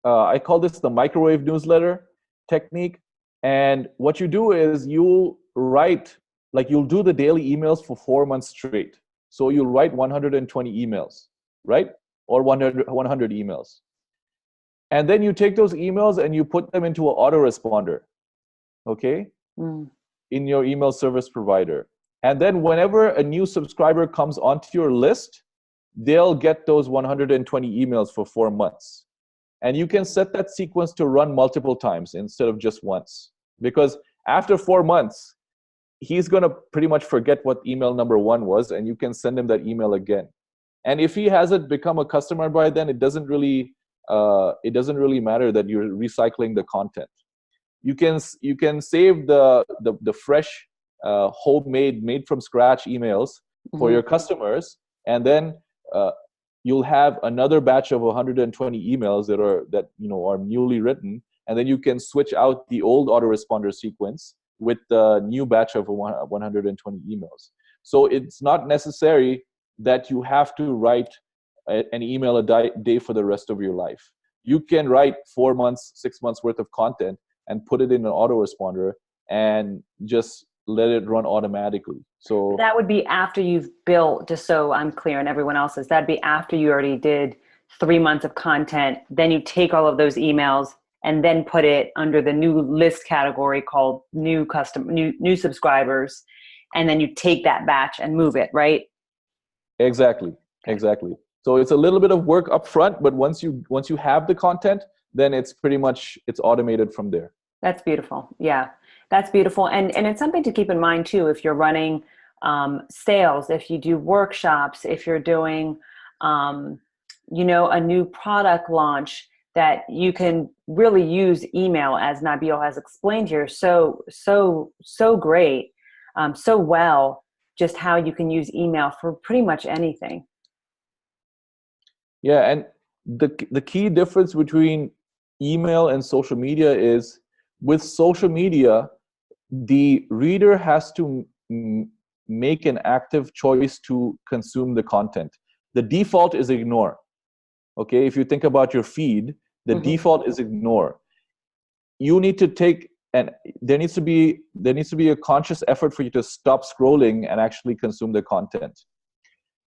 I call this the microwave newsletter technique. And what you do is you'll do the daily emails for 4 months straight. So you'll write 120 emails, right? Or 100 emails. And then you take those emails and you put them into an autoresponder, okay? In your email service provider. And then whenever a new subscriber comes onto your list, they'll get those 120 emails for 4 months. And you can set that sequence to run multiple times instead of just once. Because after 4 months, he's going to pretty much forget what email number 1 was, and you can send him that email again. And if he hasn't become a customer by then, it doesn't really matter that you're recycling the content. You can save the fresh, homemade, made from scratch emails for your customers, and then you'll have another batch of 120 emails that are newly written, and then you can switch out the old autoresponder sequence with the new batch of 120 emails. So it's not necessary that you have to write an email a day for the rest of your life. You can write 4 months, 6 months worth of content and put it in an autoresponder and just let it run automatically. So that would be after you've built, just so I'm clear and everyone else is, that'd be after you already did 3 months of content. Then you take all of those emails and then put it under the new list category called new subscribers. And then you take that batch and move it, right? Exactly. So it's a little bit of work up front, but once you have the content, then it's automated from there. That's beautiful. Yeah, that's beautiful. And it's something to keep in mind too, if you're running sales, if you do workshops, if you're doing, a new product launch, that you can really use email, as Nabil has explained here, so great, so well, just how you can use email for pretty much anything. Yeah, and the key difference between email and social media is, with social media, the reader has to make an active choice to consume the content. The default is ignore. Okay, if you think about your feed, the default is ignore. You need to there needs to be a conscious effort for you to stop scrolling and actually consume the content.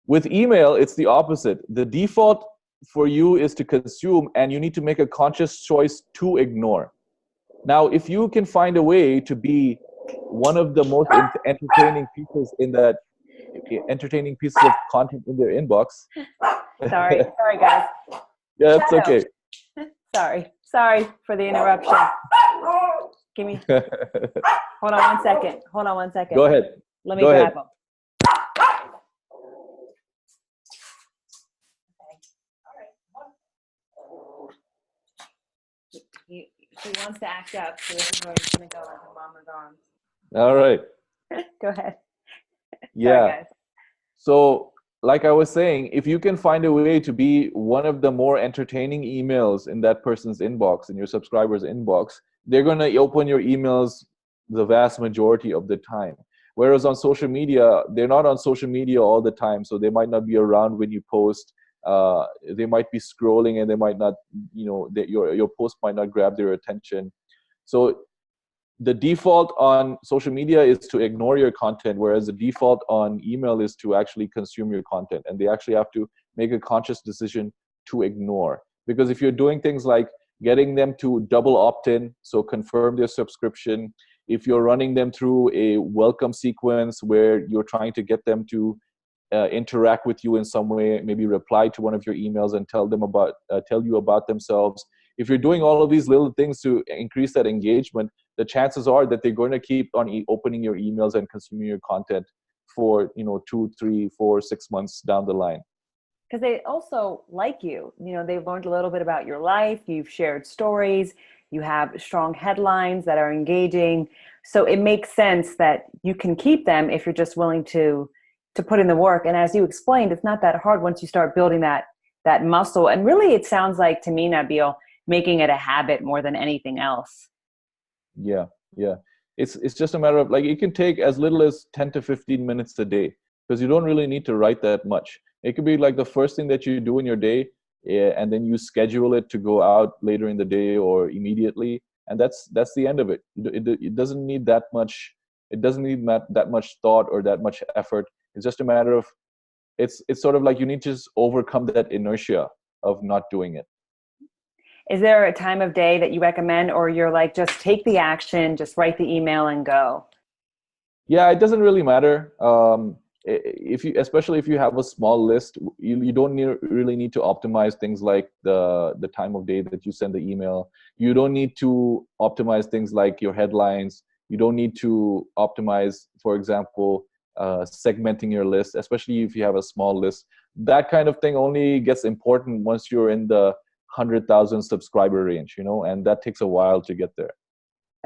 With email, it's the opposite. The default for you is to consume, and you need to make a conscious choice to ignore. Now, if you can find a way to be one of the most entertaining pieces of content in their inbox. Sorry guys. Yeah, that's okay. Sorry for the interruption. Give me. Hold on one second. Go ahead. Let me grab him. He wants to act up, so this is where he's going to go on her mama's arms. All right. Go ahead. Yeah. Sorry, guys. So, like I was saying, if you can find a way to be one of the more entertaining emails in that person's inbox, in your subscriber's inbox, they're going to open your emails the vast majority of the time. Whereas on social media, they're not on social media all the time, so they might not be around when you post. They might be scrolling, and they might not, your post might not grab their attention. So the default on social media is to ignore your content, whereas the default on email is to actually consume your content. And they actually have to make a conscious decision to ignore. Because if you're doing things like getting them to double opt-in, so confirm their subscription, if you're running them through a welcome sequence where you're trying to get them to interact with you in some way, maybe reply to one of your emails and tell you about themselves. If you're doing all of these little things to increase that engagement, the chances are that they're going to keep on opening your emails and consuming your content for 2, 3, 4, 6 months down the line. Because they also like you. They've learned a little bit about your life. You've shared stories. You have strong headlines that are engaging. So it makes sense that you can keep them if you're just willing to put in the work. And as you explained, it's not that hard once you start building that muscle. And really, it sounds like to me, Nabil, making it a habit more than anything else. Yeah. It's just a matter of, like, it can take as little as 10 to 15 minutes a day, because you don't really need to write that much. It could be like the first thing that you do in your day, and then you schedule it to go out later in the day or immediately, and that's the end of it. It doesn't need that much. It doesn't need that much thought or that much effort. It's just a matter of, it's sort of like you need to just overcome that inertia of not doing it. Is there a time of day that you recommend, or you're like, just take the action, just write the email and go? Yeah, it doesn't really matter. Especially if you have a small list, you don't really need to optimize things like the time of day that you send the email. You don't need to optimize things like your headlines. You don't need to optimize, for example, segmenting your list, especially if you have a small list. That kind of thing only gets important once you're in the 100,000 subscriber range, and that takes a while to get there.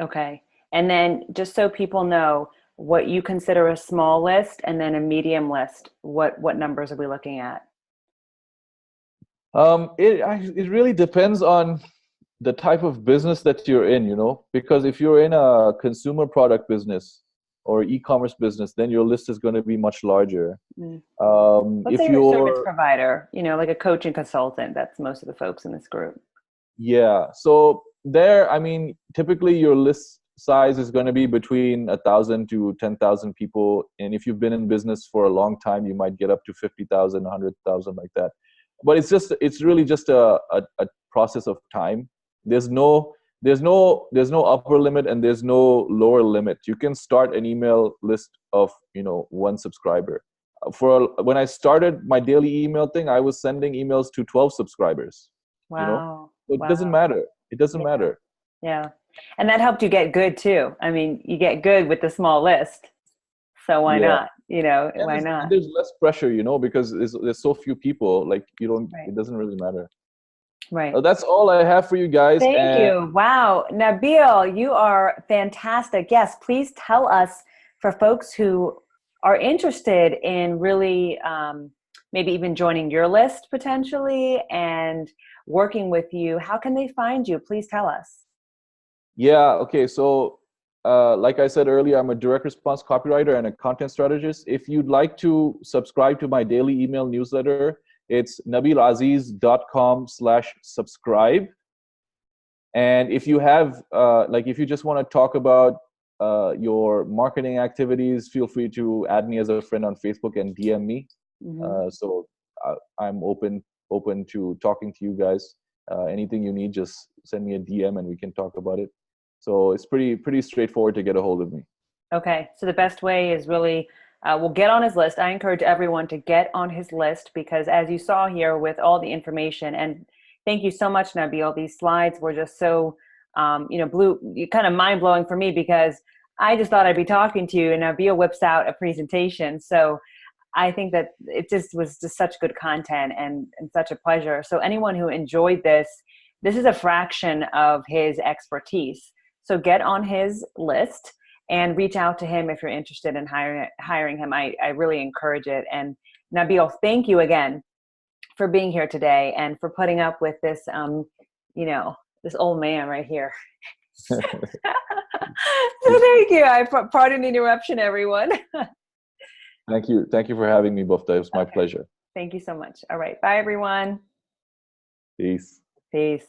Okay. And then just so people know what you consider a small list and then a medium list, what numbers are we looking at? It really depends on the type of business that you're in, because if you're in a consumer product business or e-commerce business, then your list is going to be much larger. Let's say you're a service provider, like a coach and consultant. That's most of the folks in this group. Yeah. So there, typically your list size is going to be between 1,000 to 10,000 people. And if you've been in business for a long time, you might get up to 50,000, 100,000, like that. But it's really just a process of time. There's no upper limit and there's no lower limit. You can start an email list of, 1 subscriber. When I started my daily email thing, I was sending emails to 12 subscribers. Wow. So it doesn't matter. It doesn't matter. Yeah. And that helped you get good too. You get good with the small list. So why not? Why not? There's less pressure, because there's so few people, like it doesn't really matter. Right. That's all I have for you guys. Thank you. Wow. Nabil, you are fantastic. Yes, please tell us, for folks who are interested in really maybe even joining your list potentially and working with you, how can they find you? Please tell us. Yeah. Okay. So like I said earlier, I'm a direct response copywriter and a content strategist. If you'd like to subscribe to my daily email newsletter, it's nabilaziz.com/subscribe. And if you have, if you just want to talk about your marketing activities, feel free to add me as a friend on Facebook and DM me. So I'm open to talking to you guys. Anything you need, just send me a DM and we can talk about it. So it's pretty straightforward to get a hold of me. Okay. So the best way is really, we'll get on his list. I encourage everyone to get on his list, because as you saw here with all the information, and thank you so much, Nabil. These slides were just so, kind of mind blowing for me, because I just thought I'd be talking to you and Nabil whips out a presentation. So I think that it just was just such good content and such a pleasure. So anyone who enjoyed this is a fraction of his expertise. So get on his list and reach out to him if you're interested in hiring him. I really encourage it. And Nabil, thank you again for being here today and for putting up with this, this old man right here. So thank you. Pardon the interruption, everyone. Thank you. Thank you for having me, Bofta. It was my pleasure. Thank you so much. All right. Bye, everyone. Peace. Peace.